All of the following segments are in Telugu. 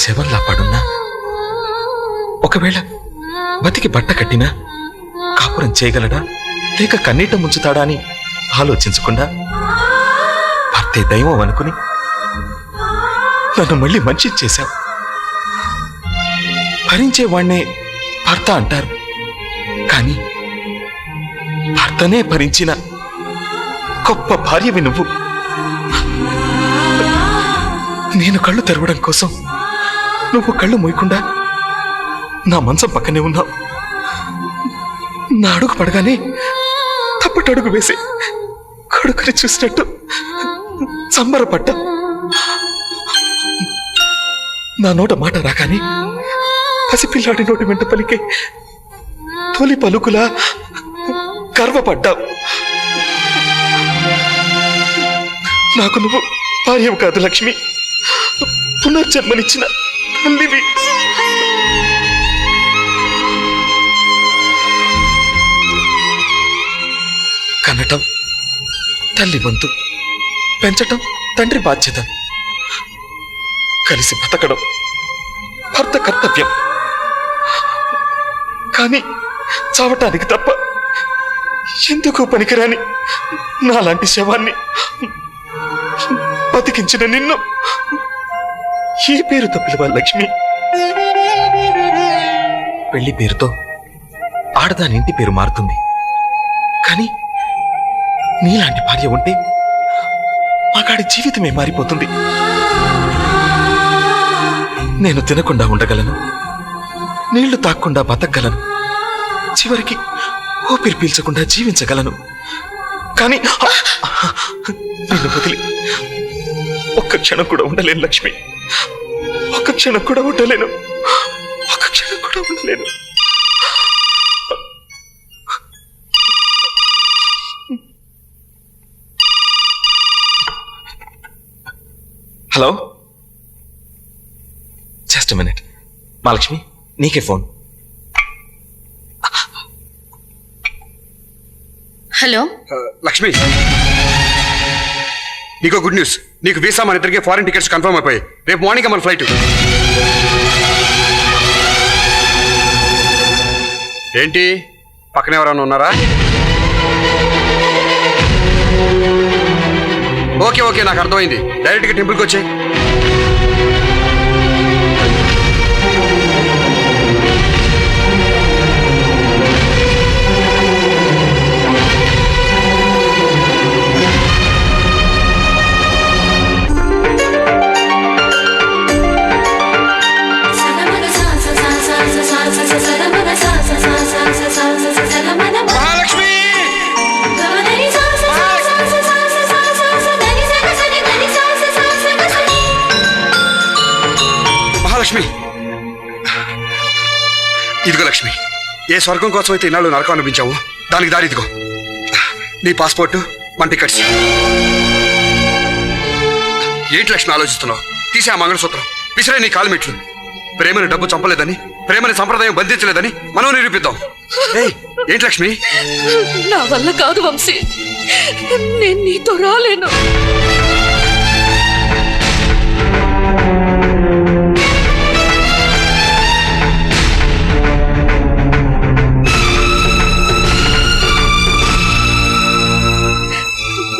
శవంలా పడున్నా, ఒకవేళ బతికి బట్ట కట్టినా కాపురం చేయగలడా లేక కన్నీట ముంచుతాడా అని ఆలోచించకుండా భర్తే దైవం అనుకుని నన్ను మళ్ళీ మంచి చేశావు. భరించేవాణ్ణే భర్త అంటారు, కానీ భర్తనే భరించిన గొప్ప భార్యవి నువ్వు. నేను కళ్ళు తెరవడం కోసం నువ్వు కళ్ళు మూయకుండా నా మంచం పక్కనే ఉన్నావు. నా అడుగు పడగానే తప్పటడుగు వేసి కొడుకుని చూసినట్టు సంబరపడ్డా. నా నోట మాట రాగానే పసిపిల్లాడి నోటి వెంట పలికే తొలి పలుకులా గర్వపడ్డావు. నాకు నువ్వు భార్యవు కాదు లక్ష్మి, పునర్జన్మనిచ్చిన తల్లివి. కనటం తల్లి వంతు, పెంచటం తండ్రి బాధ్యత, కలిసి బతకడం భర్త కర్తవ్యం. కానీ చావటానికి తప్ప ఎందుకు పనికిరాని నాలాంటి శవాన్ని బతికించిన నిన్ను ఈ పేరుతో పిలవాలి లక్ష్మి. పెళ్లి పేరుతో ఆడదాని ఇంటి పేరు మారుతుంది, కానీ నీలాంటి భార్య ఉంటే మగాడి జీవితమే మారిపోతుంది. నేను తినకుండా ఉండగలను, నీళ్లు తాక్కుండా బతకగలను, చివరికి ఊపిరి పీల్చకుండా జీవించగలను. కానీ నిన్ను వదిలి ఒక్క క్షణం కూడా ఉండలేను లక్ష్మి, ఒక్క క్షణం కూడా ఉండలేను, ఒక్క క్షణం కూడా ఉండలేను. Hello, just minute. మహాలక్ష్మి, నీకే ఫోన్. హలో లక్ష్మి, నీకో గుడ్ న్యూస్. నీకు వీసా మన ఇద్దరికి ఫారెన్ టికెట్స్ కన్ఫర్మ్ అయిపోయాయి. రేపు మార్నింగ్ మన ఫ్లైట్. ఏంటి పక్కన ఎవరైనా ఉన్నారా? ఓకే ఓకే, నాకు అర్థమైంది. డైరెక్ట్గా టెంపుల్కి వచ్చే. లక్ష్మి, ఇదిగో లక్ష్మి, ఏ స్వర్గం కోసం అయితే ఇన్నాళ్ళు నరకం అనిపించావు, దానికి దారి ఇదిగో. నీ పాస్పోర్టు, మన టికెట్స్. ఏంటి లక్ష్మి ఆలోచిస్తున్నావు? తీసే ఆ మంగళసూత్రం, విసిరే నీ కాలు మెట్లు. ప్రేమని డబ్బు చంపలేదని, ప్రేమని సంప్రదాయం బంధించలేదని మనం నిరూపిద్దాం. ఏంటి లక్ష్మి? నా వల్ల కాదు వంశీ, నేను నీతో రాలేను.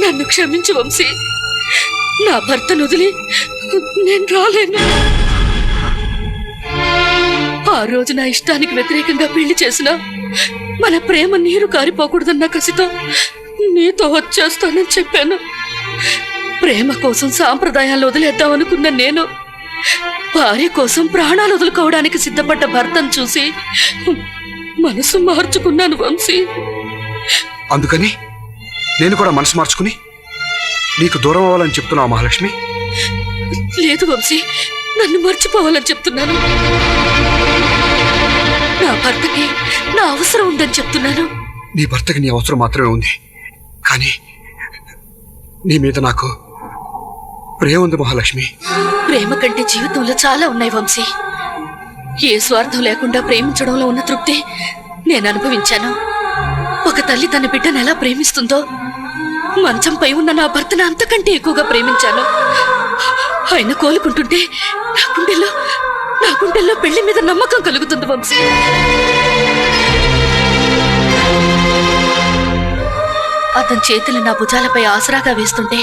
నన్ను క్షమించు వంశీ, నా భర్తను వదిలి నేను రాలేను. ఆ రోజు నా ఇష్టానికి వ్యతిరేకంగా పెళ్లి చేసినా మన ప్రేమ నీరు కారిపోకూడదన్న కసితో నీతో వచ్చేస్తానని చెప్పాను. ప్రేమ కోసం సాంప్రదాయాలు వదిలేద్దామనుకున్న నేను భార్య కోసం ప్రాణాలు వదులుకోవడానికి సిద్ధపడ్డ భర్తను చూసి మనసు మార్చుకున్నాను వంశీ. అందుకని నేను కూడా మనసు మార్చుకుని నీకు దూరం అవ్వాలని చెప్తున్నావు మహాలక్ష్మి? లేదు వంశీ, నన్ను మర్చిపోవాలని చెప్తున్నాను. నా భర్తకి నా అవసరం ఉందని చెప్తున్నాను. నీ భర్తకి నీ అవసరం మాత్రమే ఉంది, కానీ నీ మీద నాకు ప్రేమ ఉంది మహాలక్ష్మి. ప్రేమ కంటే జీవితంలో చాలా ఉన్నాయి వంశీ. ఏ స్వార్థం లేకుండా ప్రేమించడంలో ఉన్న తృప్తి నేను అనుభవించాను. ఒక తల్లి తన బిడ్డను ఎలా ప్రేమిస్తుందో మంచంపై ఉన్న నా భర్తను అంతకంటే ఎక్కువగా ప్రేమించాను. ఆయన కోలుకుంటుంటే నా గుండెల్లో గుండెల్లో పెళ్లి మీద నమ్మకం కలుగుతుంది వంశీ. అతని చేతులు నా భుజాలపై ఆసరాగా వేస్తుంటే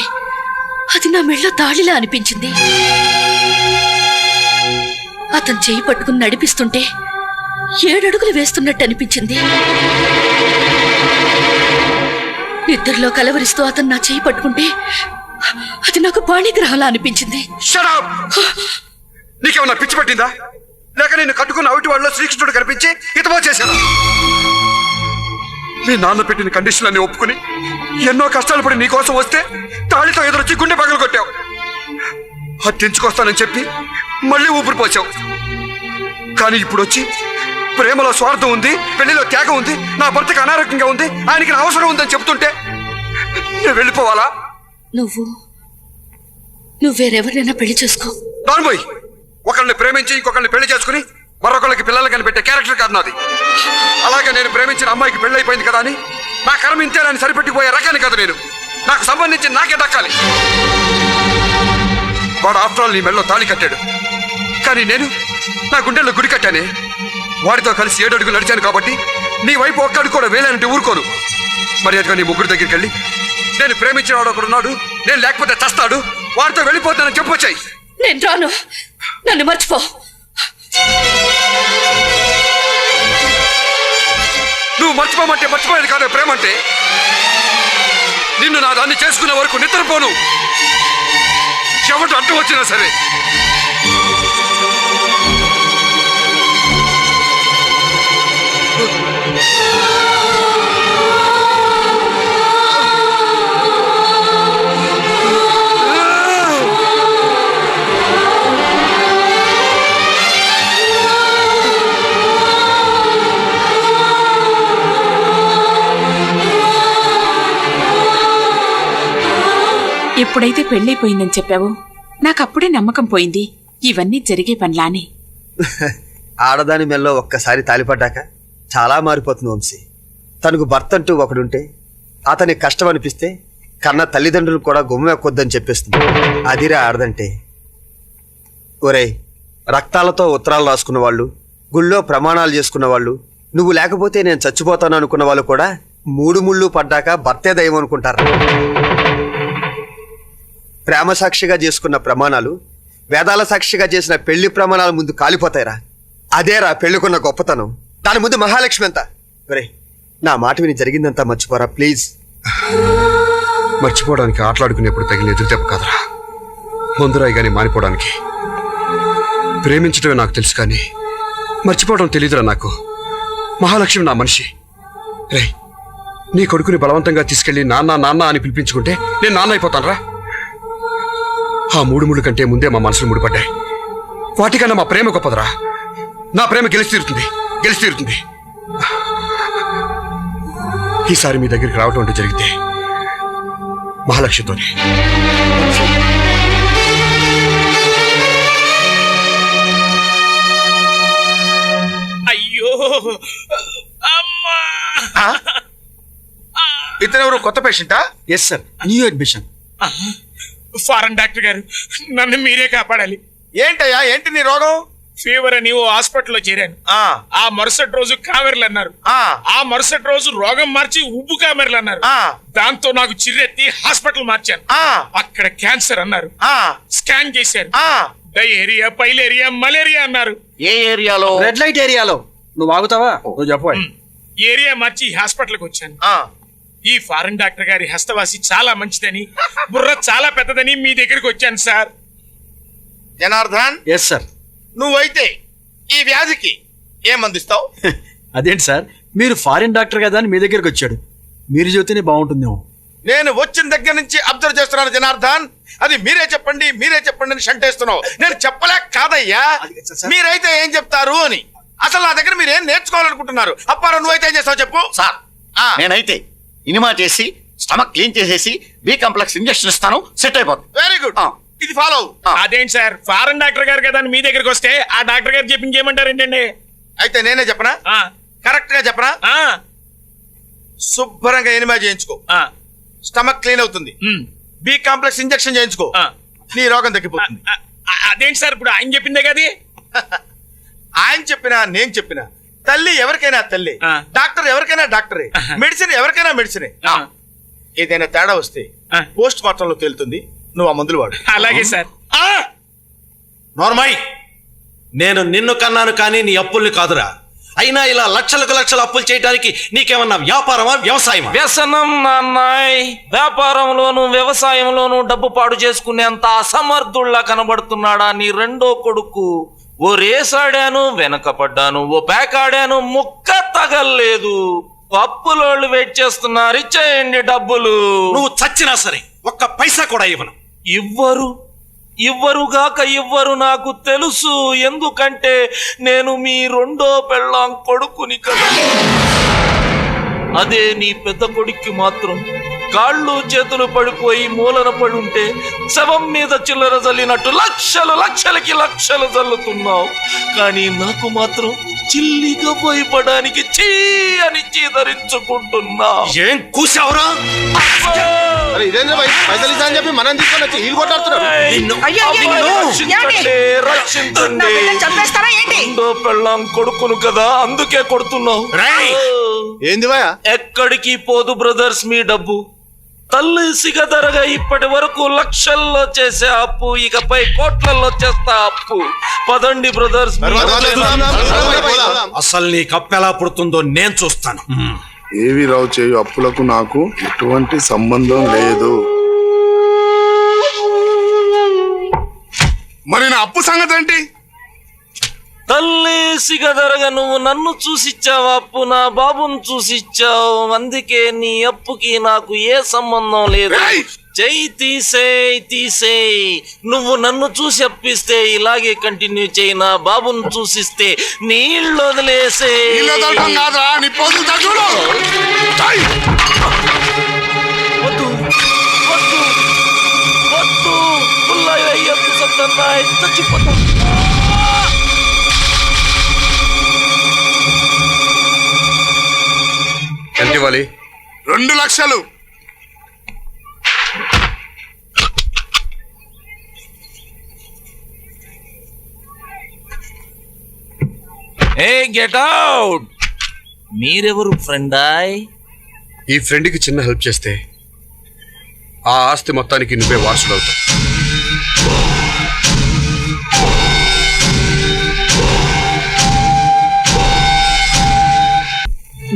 అది నా మెళ్ళో తాళిలా అనిపించింది. అతను చేయి పట్టుకుని నడిపిస్తుంటే 7 అడుగులు వేస్తున్నట్టు అనిపించింది. నిద్రలో కలవరిస్తూ అతను నా చేయి పట్టుకుంటే అది నాకు పాణిగ్రహంలా అనిపించింది. Shut up! నీకేమన్నా పిచ్చి పట్టిందా? లేక నేను కట్టుకున్న అవిటి వాళ్ళలో శ్రీకృష్ణుడు కనిపించి హితమో చేశాను. మీ నాన్న పెట్టిన కండిషన్లన్నీ ఒప్పుకుని ఎన్నో కష్టాలు పడి నీకోసం వస్తే తాళితో ఎదురొచ్చి గుండె పగలు కొట్టావు. అది తెంచుకొస్తానని చెప్పి మళ్ళీ ఊపిరి పోసావు. కానీ ఇప్పుడు వచ్చి ప్రేమలో స్వార్థం ఉంది, పెళ్లిలో త్యాగం ఉంది, నా భర్తకి అనారోగ్యంగా ఉంది, ఆయనకి నా అవసరం ఉందని చెప్తుంటే నేను వెళ్ళిపోవాలా? నువ్వు వేరెవరినైనా పెళ్లి చేసుకో. నార్మోయ్, ఒకళ్ళని ప్రేమించి ఇంకొకళ్ళని పెళ్లి చేసుకుని మరొకళ్ళకి పిల్లలు కనిపెట్టే క్యారెక్టర్ కాదు నాది. అలాగే నేను ప్రేమించిన అమ్మాయికి పెళ్లి అయిపోయింది కదా అని నా కర్మ ఇంతేనని సరిపెట్టిపోయే రకాన్ని కాదు నేను. నాకు సంబంధించి నాకే దక్కాలి. వాడు ఆఫ్టర్ ఆల్ నీ మెళ్ళలో తాళి కట్టాడు, కానీ నేను నా గుండెల్లో గుడి కట్టానే. వాడితో కలిసి 7 అడుగులు నడిచాను కాబట్టి నీ వైపు ఒక్క అడుగు కూడా వేలేనంటే ఊరుకోను. మర్యాదగా నీ ముగ్గురు దగ్గరికి వెళ్ళి నేను ప్రేమించిన వాడు ఒకడున్నాడు, నేను లేకపోతే చస్తాడు, వాడితో వెళ్ళిపోతానని చెప్పొచ్చాయి. నేను రాను, నన్ను మర్చిపో. నువ్వు మర్చిపోమంటే మర్చిపోయేది కాదు ప్రేమ అంటే. నిన్ను నా దాన్ని చేసుకునే వరకు నిద్రపోను, ఎవరు అడ్డు వచ్చినా సరే. ఎప్పుడైతే పెళ్ళైపోయిందని చెప్పావో నాకప్పుడే నమ్మకం పోయింది ఇవన్నీ జరిగే పనిలానే. ఆడదాని మెల్లో ఒక్కసారి తాలిపడ్డాక చాలా మారిపోతుంది వంశీ. తనకు భర్త అంటూ ఒకడుంటే అతనికి కష్టం అనిపిస్తే కన్న తల్లిదండ్రులు కూడా గుమ్మ ఎక్కొద్దని చెప్పేస్తుంది. అదిరా ఆడదంటే. ఒరేయ్, రక్తాలతో ఉత్తరాలు రాసుకున్న వాళ్ళు, గుళ్ళో ప్రమాణాలు చేసుకున్న వాళ్ళు, నువ్వు లేకపోతే నేను చచ్చిపోతాను అనుకున్న వాళ్ళు కూడా 3 ముళ్ళు పడ్డాక భర్తే దైవం అనుకుంటారా? ప్రేమ సాక్షిగా చేసుకున్న ప్రమాణాలు వేదాల సాక్షిగా చేసిన పెళ్లి ప్రమాణాల ముందు కాలిపోతాయిరా. అదేరా పెళ్లికున్న గొప్పతనం. దాని ముందు మహాలక్ష్మి ఎంత. ఒరే, నా మాట విని జరిగిందంతా మర్చిపోరా ప్లీజ్. మర్చిపోవడానికి ఆటలాడుకునేప్పుడు తగిన ఎదురు దెబ్బ కాదురా, ముందురాయి గాని మారిపోవడానికి. ప్రేమించడమే నాకు తెలుసు కానీ మర్చిపోవడం తెలీదురా నాకు. మహాలక్ష్మి నా మనిషి. రే, నీ కొడుకుని బలవంతంగా తీసుకెళ్లి నాన్న నాన్న అని పిలిపించుకుంటే నేను నాన్న అయిపోతాను రా. ఆ 3 ముళ్ళు కంటే ముందే మా మనసులు ముడిపడ్డాయి. వాటికన్నా మా ప్రేమ గొప్పదరా. నా ప్రేమ గెలిచి తీరుతుంది. ఈసారి మీ దగ్గరికి రావటం అంటే జరిగితే మహాలక్ష్మితోనే. అయ్యో అమ్మా! ఇతనెవరు, కొత్త పేషెంటా? Yes sir, new admission. Foreign doctor గారు, నన్ను మీరే కాపాడాలి. ఏంటయ్యా, ఏంటి నీ రోగం? ఫీవర్ అని ఓ హాస్పిటల్లో చేరాను. ఆ మరుసటి రోజు కామెర్లు అన్నారు. ఆ మరుసటి రోజు రోగం మార్చి ఉబ్బు కామెర్లు అన్నారు. దాంతో నాకు చిర్రెత్తి హాస్పిటల్ మార్చాను. అక్కడ క్యాన్సర్ అన్నారు. స్కాన్ చేశారు. డయేరియా, పైలేరియా, మలేరియా అన్నారు. ఏ ఏరియాలో? రెడ్ లైట్ ఏరియాలో. నువ్వు ఆగుతావా? నువ్వు చెప్పు. ఏరియా మార్చి హాస్పిటల్కి వచ్చాను. ఈ ఫారెన్ డాక్టర్ గారి హస్తవాసి చాలా మంచిదని, బుర్ర చాలా పెద్దదని మీ దగ్గరికి వచ్చాను సార్. Janardhan, yes sir. నువ్వైతే ఈ వ్యాధికి ఏం మందిస్తావు? అదేంటి సార్, మీరు ఫారిన్ డాక్టర్ కదా అని మీ దగ్గరికి వచ్చాడు. మీరు చెబితేనే బాగుంటుందేమో. నేను వచ్చిన దగ్గర నుంచి అబ్జర్వ్ చేస్తున్నాను జనార్దన్. అది మీరే చెప్పండి అని షంటేస్తున్నావు. నేను చెప్పలేక కాదయ్యా, మీరైతే ఏం చెప్తారు అని. అసలు నా దగ్గర మీరు ఏం నేర్చుకోవాలనుకుంటున్నారు? అప్పారా, నువ్వైతే ఏం చేస్తావు చెప్పు. సార్, నేనైతే ఇనిమా చేసి స్టమక్ క్లీన్ చేసేసి బి కాంప్లెక్స్ ఇంజెక్షన్ ఇస్తాను, సెట్ అయిపోతుంది. వెరీ గుడ్, ఇది ఫాలో. అదేంటి సార్, ఫారెన్ డాక్టర్ గారు కదా అని మీ దగ్గరికి వస్తే ఆ డాక్టర్ గారు చెప్పి ఇంకేమంటారు ఏంటండి? అయితే నేనే చెప్పనా? కరెక్ట్ గా చెప్పనా? శుభ్రంగా ఎనిమా చేయించుకో, స్టమక్ క్లీన్ అవుతుంది. బి కాంప్లెక్స్ ఇంజెక్షన్ చేయించుకో, నీ రోగం తగ్గిపోతుంది. అదేంటి సార్, ఇప్పుడు ఆయన చెప్పిందే కదా. ఆయన చెప్పినా నేను చెప్పినా తల్లి ఎవరికైనా తల్లి, ఆ. డాక్టర్ ఎవరికైనా డాక్టరే, మెడిసిన్ ఎవరికైనా మెడిసినే. ఆ. ఏదైనా తేడా వస్తే ఆ. పోస్ట్ మార్టం లో తేలుతుంది. నువ్వు ఆ మందులు వాడు. అలాగే సార్. నోర్మై, నేను నిన్ను కన్నాను కానీ నీ అప్పుల్ని కాదురా. అయినా ఇలా లక్షలకు లక్షల అప్పులు చేయడానికి నీకేమన్నా వ్యాపారమా వ్యవసాయమా? వ్యసనం నాన్నాయ్. వ్యాపారంలోను వ్యవసాయంలోను డబ్బు పాడు చేసుకునేంత అసమర్థుల్లా కనబడుతున్నాడా నీ రెండో కొడుకు? ఓ రేసాడాను వెనకపడ్డాను, ఓ పేకాడాను ముక్క తగల్లేదు. అప్పులోళ్ళు వెయిట్ చేస్తున్నారు, ఇచ్చేయండి డబ్బులు. నువ్వు చచ్చినా సరే ఒక్క పైసా కూడా ఇవ్వను. ఇవ్వరుగాక ఇవ్వరు నాకు తెలుసు. ఎందుకంటే నేను మీ రెండో పెళ్ళాం కొడుకుని కదా. అదే నీ పెద్ద కొడుక్కి మాత్రం కాళ్ళు చేతులు పడిపోయి మూలన పడి ఉంటే శవం మీద చిల్లర చల్లినట్టు లక్షలకి లక్షలు చల్లుతున్నావు. కానీ నాకు మాత్రం చిల్లిగా పోయిపడానికి చీ అని చీదరించుకుంటున్నా. ఏం కూసావురా? చెప్పి మనం తీసుకొని వచ్చి వీళ్ళు కొట్టాడుతున్నారు. రక్షించండి. రెండో పెళ్ళాం కొడుకును కదా, అందుకే కొడుతున్నావు. ఏంది భయ? ఎక్కడికి పోదు బ్రదర్స్ మీ డబ్బు. తల్లి సిగదరగా ఇప్పటి వరకు లక్షల్లో చేసే అప్పు ఇకపై కోట్లలో చేస్తా అప్పు. పదండి బ్రదర్స్. అసలు నీ కప్పెలా పుడుతుందో నేను చూస్తాను. ఏవి రావు చేయు అప్పులకు నాకు ఎటువంటి సంబంధం లేదు. మరి నా అప్పు సంగతి ఏంటి? తల్లి సిగదరగా నువ్వు నన్ను చూసిచ్చావు అప్పు, నా బాబును చూసిచ్చావు. అందుకే నీ అప్పుకి నాకు ఏ సంబంధం లేదు. చెయ్యి తీసేయ్. నువ్వు నన్ను చూసి అప్పిస్తే ఇలాగే కంటిన్యూ చేయి, నా బాబును చూసిస్తే నీళ్ళు వదిలేసే. వద్దు పుల్లయ్య అయ్యప్ప సత్తన్నాయ్, చచ్చిపోతా. ఎంత ఇవ్వాలి? 2 లక్షలు. ఏ గెట్ అవుట్. మీరెవరు ఫ్రెండాయ్? ఈ ఫ్రెండ్కి చిన్న హెల్ప్ చేస్తే ఆ ఆస్తి మొత్తానికి నువ్వే వారసుడవుతావు.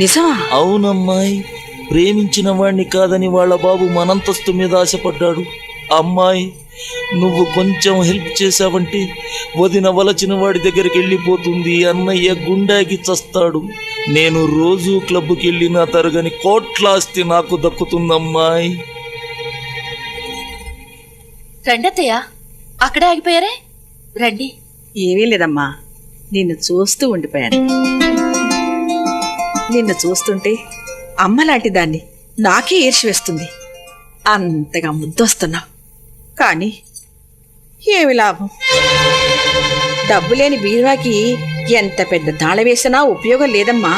నిజమా? అవునమ్మాయి, ప్రేమించిన వాణ్ణి కాదని వాళ్ళ బాబు మనంతస్తు మీద ఆశపడ్డాడు. అమ్మాయి, నువ్వు కొంచెం హెల్ప్ చేశావంటే వదిన వలచిన వాడి దగ్గరికి వెళ్ళిపోతుంది. అన్నయ్య గుండాకి చస్తాడు. నేను రోజు క్లబ్కి వెళ్ళినా తరగని కోట్లాస్తి నాకు దక్కుతుందమ్మాయి. రండత్తయ్య, అక్కడే ఆగిపోయారే, రండి. ఏమీ లేదమ్మా, నిన్ను చూస్తూ ఉండిపోయాను. నిన్ను చూస్తుంటే అమ్మలాంటి దాన్ని నాకే ఈర్ష్య వేస్తుంది. అంతగా ముద్దొస్తున్నావు. కానీ ఏమి లాభం? డబ్బు లేని బీరువాకి ఎంత పెద్ద తాళ వేసినా ఉపయోగం లేదమ్మా.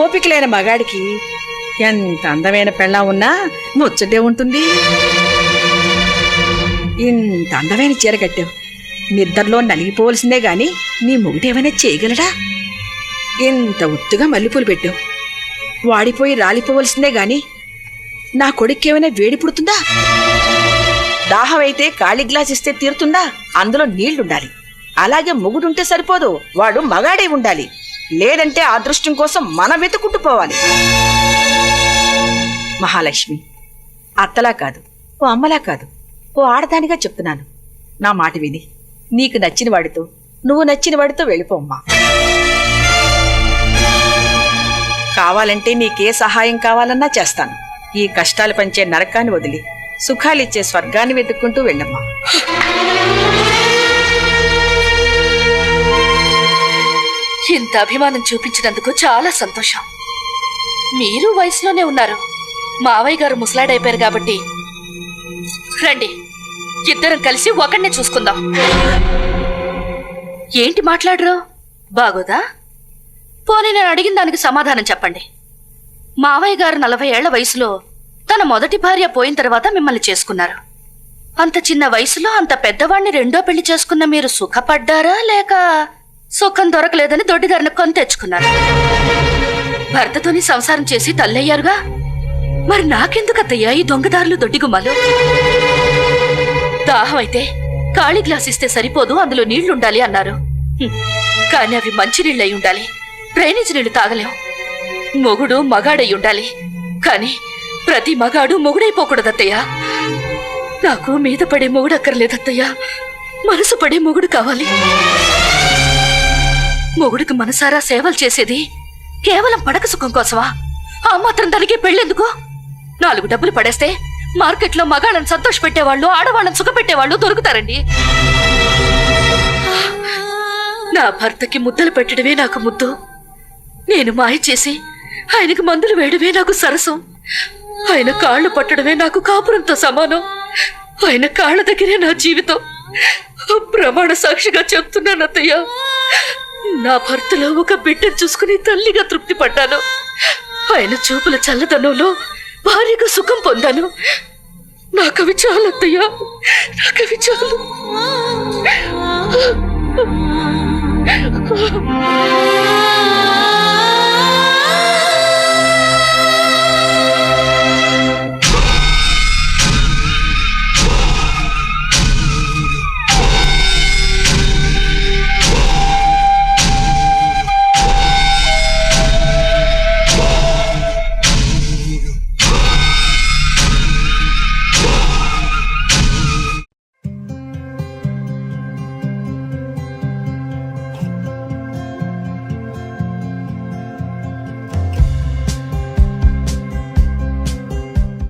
ఓపిక లేని మగాడికి ఎంత అందమైన పెళ్ళం ఉన్నా ముచ్చటే ఉంటుంది. ఇంత అందమైన చీర కట్టావు, నిద్రలో నలిగిపోవలసిందే గాని నీ మొగుడేమైనా చేయగలడా? ఇంత ఒత్తుగా మల్లెపూలు పెట్టావు, వాడిపోయి రాలిపోవలసిందే గాని నా కొడుకేమైనా వేడి పుడుతుందా? దాహం అయితే ఖాళీ గ్లాస్ ఇస్తే తీరుతుందా? అందులో నీళ్లుండాలి. అలాగే మొగుడుంటే సరిపోదు, వాడు మగాడే ఉండాలి. లేదంటే ఆ అదృష్టం కోసం మనం వెతుకుంటూ పోవాలి. మహాలక్ష్మి, అత్తలా కాదు, ఓ అమ్మలా కాదు, ఓ ఆడదానిగా చెప్తున్నాను. నా మాట విని నీకు నచ్చిన వాడితో, నువ్వు నచ్చిన వాడితో వెళ్ళిపోమ్మా. కావాలంటే నీకే సహాయం కావాలన్నా చేస్తాను. ఈ కష్టాలు పంచే నరకాన్ని వదిలి సుఖాలిచ్చే స్వర్గాన్ని వెతుక్కుంటూ వెళ్ళమ్మా. ఇంత అభిమానం చూపించినందుకు చాలా సంతోషం. మీరు వయసులోనే ఉన్నారు, మావయ్య గారు ముసలాడైపోయారు కాబట్టి రండి, ఇద్దరం కలిసి ఒకడినే చూసుకుందాం. ఏంటి మాట్లాడరు? బాగోదా? పోనీ నేను అడిగిన దానికి సమాధానం చెప్పండి. మావయ్య గారు 40 ఏళ్ల వయసులో తన మొదటి భార్య పోయిన తర్వాత మిమ్మల్ని చేసుకున్నారు. అంత చిన్న వయసులో అంత పెద్దవాణ్ణి రెండో పెళ్లి చేసుకున్న మీరు సుఖపడ్డారా లేక సుఖం దొరకలేదని దొడ్డిదారిని కొని తెచ్చుకున్నారు. భర్తతోని సంసారం చేసి తల్లయ్యారుగా, మరి నాకెందుకు అత్తయ్యా ఈ దొంగదారులు దొడ్డి గుమ్మాలు? దాహం అయితే ఖాళీ గ్లాస్ ఇస్తే సరిపోదు, అందులో నీళ్లుండాలి అన్నారు. కానీ అవి మంచి నీళ్ళై ఉండాలి, డ్రైనేజ్ నీళ్లు తాగలేం. మొగుడు మగాడై ఉండాలి, కానీ ప్రతి మగాడు మొగుడైపోకూడదత్తయ్యా. నాకు మీద పడే మొగుడు అక్కర్లేదత్తయ్యా, మనసు పడే మొగుడు కావాలి. మొగుడికి మనసారా సేవలు చేసేది కేవలం పడక సుఖం కోసమా? ఆ మాత్రం దానికి పెళ్ళెందుకు? 4 డబ్బులు పడేస్తే మార్కెట్లో మగాళ్ళని సంతోష పెట్టేవాళ్ళు, ఆడవాళ్ళని సుఖపెట్టేవాళ్ళు దొరుకుతారండి. నా భర్తకి ముద్దలు పెట్టడమే నాకు ముద్దు. నేను మాయ చేసి ఆయనకు మందులు వేయడమే నాకు సరసం. ఆయన కాళ్ళు పట్టడమే నాకు కాపురంతో సమానం. ఆయన కాళ్ళ దగ్గరే నా జీవితం. ప్రమాణ సాక్షిగా చెప్తున్నాను అత్తయ్య, నా భర్తలో ఒక బిడ్డను చూసుకుని తల్లిగా తృప్తి పడ్డాను. ఆయన చూపుల చల్లదనంలో భార్యగా సుఖం పొందాను. నాకవి చాలు అత్తయ్య, నాకవి చాలు.